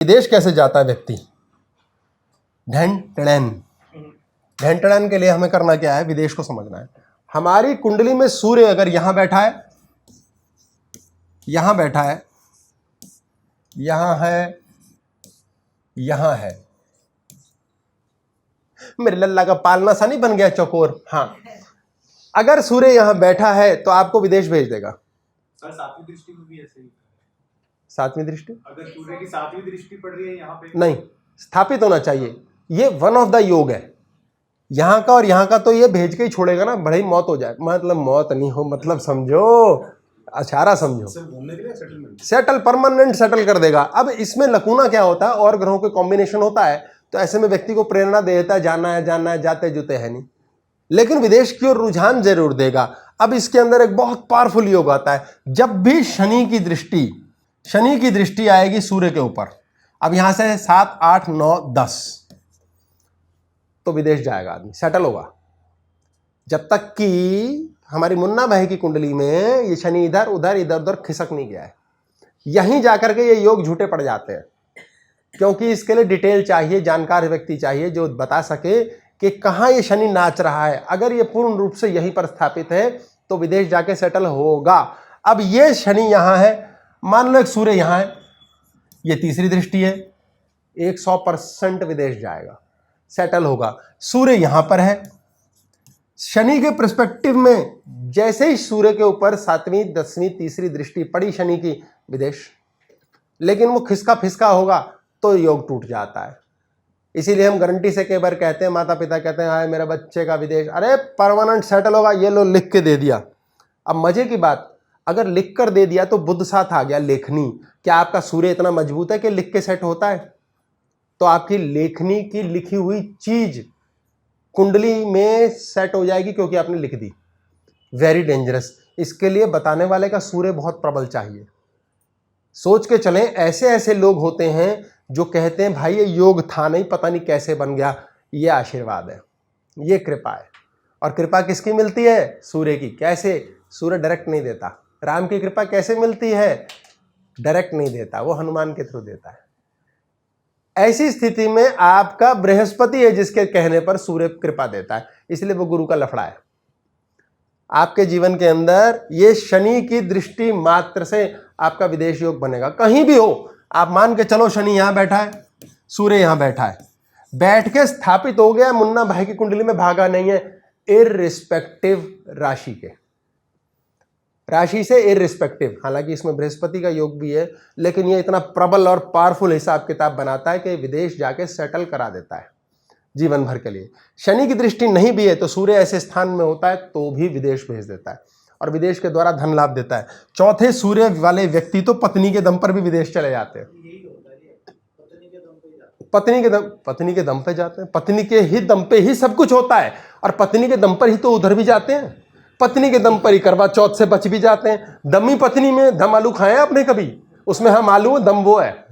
विदेश कैसे जाता है व्यक्ति? ढैन के लिए हमें करना क्या है? विदेश को समझना है। हमारी कुंडली में सूर्य अगर यहां बैठा है, यहां बैठा है, यहां है, यहां है, मेरे लल्ला का पालना सा नहीं बन गया चौकोर? हाँ, अगर सूर्य यहां बैठा है तो आपको विदेश भेज देगा। सर सातवीं दृष्टि में भी ऐसे ही। सातवीं दृष्टि? अगर सूर्य की सातवीं दृष्टि पड़ रही है यहाँ पे, नहीं, स्थापित होना चाहिए। ये वन ऑफ द योग है, यहां का और यहां का, तो ये भेज के ही छोड़ेगा ना, बड़ी मौत हो जाए, मतलब मौत नहीं हो, मतलब समझो, अचारा समझो, सेटल, परमानेंट सेटल कर देगा। अब इसमें लकूना क्या होता है? और ग्रहों के कॉम्बिनेशन होता है, तो ऐसे में व्यक्ति को प्रेरणा दे देता है, जाना है, जाते जुते है नहीं, लेकिन विदेश की ओर रुझान जरूर देगा। अब इसके अंदर एक बहुत पावरफुल योग आता है, जब भी शनि की दृष्टि आएगी सूर्य के ऊपर, अब यहां से 7, 8, 9, 10, तो विदेश जाएगा आदमी, सेटल होगा। जब तक कि हमारी मुन्ना भाई की कुंडली में ये शनि इधर उधर खिसक नहीं गया है, यहीं जाकर के ये योग झूठे पड़ जाते हैं, क्योंकि इसके लिए डिटेल चाहिए, जानकार व्यक्ति चाहिए जो बता सके कि कहाँ ये शनि नाच रहा है। अगर ये पूर्ण रूप से यहीं पर स्थापित है तो विदेश जाके सेटल होगा। अब ये शनि यहां है, मान लो एक सूर्य यहां है, ये तीसरी दृष्टि है, 100% विदेश जाएगा, सेटल होगा। सूर्य यहां पर है, शनि के पर्सपेक्टिव में जैसे ही सूर्य के ऊपर 7वीं 10वीं तीसरी दृष्टि पड़ी शनि की, विदेश, लेकिन वो खिसका फिसका होगा तो योग टूट जाता है। इसीलिए हम गारंटी से कई बार कहते हैं, माता पिता कहते हैं, हाय मेरा बच्चे का विदेश, अरे परमानेंट सेटल होगा, ये लो लिख के दे दिया। अब मजे की बात, अगर लिख कर दे दिया तो बुध साथ आ गया, लेखनी। क्या आपका सूर्य इतना मजबूत है कि लिख के सेट होता है? तो आपकी लेखनी की लिखी हुई चीज कुंडली में सेट हो जाएगी क्योंकि आपने लिख दी। Very dangerous. इसके लिए बताने वाले का सूर्य बहुत प्रबल चाहिए। सोच के चलें, ऐसे ऐसे लोग होते हैं जो कहते हैं भाई ये योग था नहीं, पता नहीं कैसे बन गया। ये आशीर्वाद है, ये कृपा है। और कृपा किसकी मिलती है? सूर्य की। कैसे? सूर्य डायरेक्ट नहीं देता। राम की कृपा कैसे मिलती है? डायरेक्ट नहीं देता, वो हनुमान के थ्रू देता है। ऐसी स्थिति में आपका बृहस्पति है जिसके कहने पर सूर्य कृपा देता है, इसलिए वो गुरु का लफड़ा है। आपके जीवन के अंदर ये शनि की दृष्टि मात्र से आपका विदेश योग बनेगा। कहीं भी हो, आप मान के चलो शनि यहां बैठा है, सूर्य यहां बैठा है, बैठ के स्थापित हो गया, मुन्ना भाई की कुंडली में भागा नहीं है, इररिस्पेक्टिव राशि के, राशि से इररिस्पेक्टिव। हालांकि इसमें बृहस्पति का योग भी है, लेकिन ये इतना प्रबल और पावरफुल हिसाब किताब बनाता है कि विदेश जाके सेटल करा देता है जीवन भर के लिए। शनि की दृष्टि नहीं भी है तो सूर्य ऐसे स्थान में होता है तो भी विदेश भेज देता है और विदेश के द्वारा धन लाभ देता है। चौथे सूर्य वाले व्यक्ति तो पत्नी के दम पर भी विदेश चले जाते हैं। पत्नी के दम पे जाते हैं, पत्नी के ही दम पे ही सब कुछ होता है, और पत्नी के दम पर ही तो उधर भी जाते हैं, पत्नी के दम पर ही करवा चौथ से बच भी जाते हैं। दमी पत्नी में दम आलू खाए आपने कभी? उसमें हम आलू, दम वो है।